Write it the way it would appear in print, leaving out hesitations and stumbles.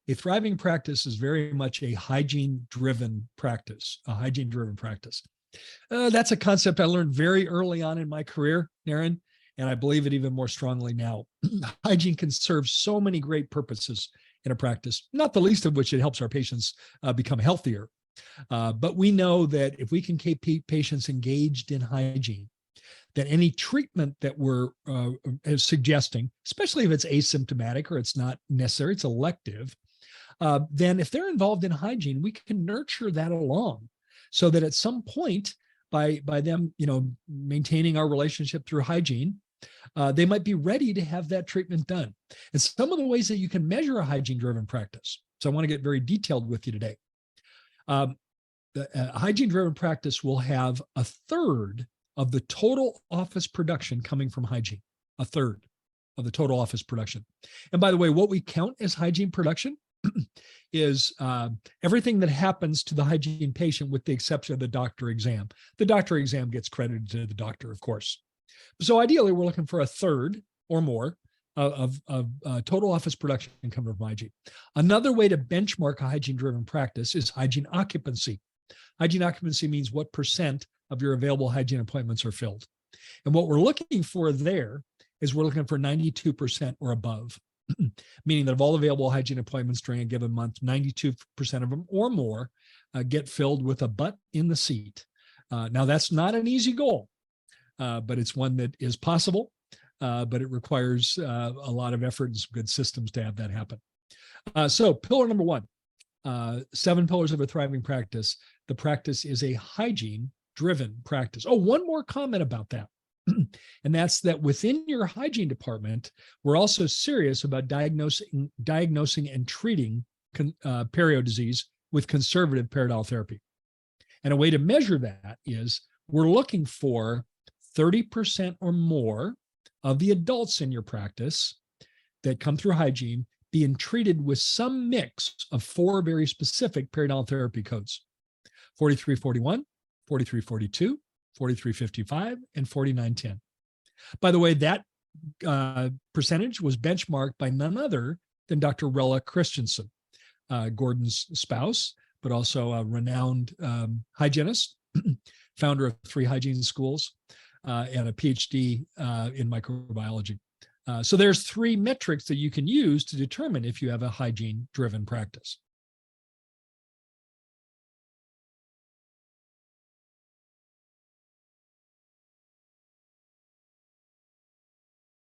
A thriving practice is very much a hygiene-driven practice, That's a concept I learned very early on in my career, Naren, and I believe it even more strongly now. Hygiene can serve so many great purposes in a practice, not the least of which it helps our patients become healthier. But we know that if we can keep patients engaged in hygiene, that any treatment that we're suggesting, especially if it's asymptomatic or it's not necessary, it's elective, then if they're involved in hygiene, we can nurture that along so that at some point by them, maintaining our relationship through hygiene, they might be ready to have that treatment done. And some of the ways that you can measure a hygiene-driven practice. So I want to get very detailed with you today. The hygiene-driven practice will have a third of the total office production coming from hygiene, a third of the total office production. And by the way, what we count as hygiene production is everything that happens to the hygiene patient with the exception of the doctor exam. The doctor exam gets credited to the doctor, of course. So ideally, we're looking for a third or more of total office production coming from hygiene. Another way to benchmark a hygiene-driven practice is hygiene occupancy. Hygiene occupancy means what percent of your available hygiene appointments are filled. And what we're looking for there is we're looking for 92% or above, meaning that of all available hygiene appointments during a given month, 92% of them or more get filled with a butt in the seat. Now, that's not an easy goal, but it's one that is possible, but it requires a lot of effort and some good systems to have that happen. So pillar number one, 7 pillars of a thriving practice. The practice is a hygiene-driven practice. Oh, one more comment about that. And that's that within your hygiene department, we're also serious about diagnosing and treating perio disease with conservative periodontal therapy. And a way to measure that is we're looking for 30% or more of the adults in your practice that come through hygiene being treated with some mix of 4 very specific periodontal therapy codes: 4341, 4342, 4355, and 4910. By the way, that percentage was benchmarked by none other than Dr. Rella Christensen, Gordon's spouse, but also a renowned hygienist, founder of 3 hygiene schools, and a PhD in microbiology. So there's 3 metrics that you can use to determine if you have a hygiene-driven practice.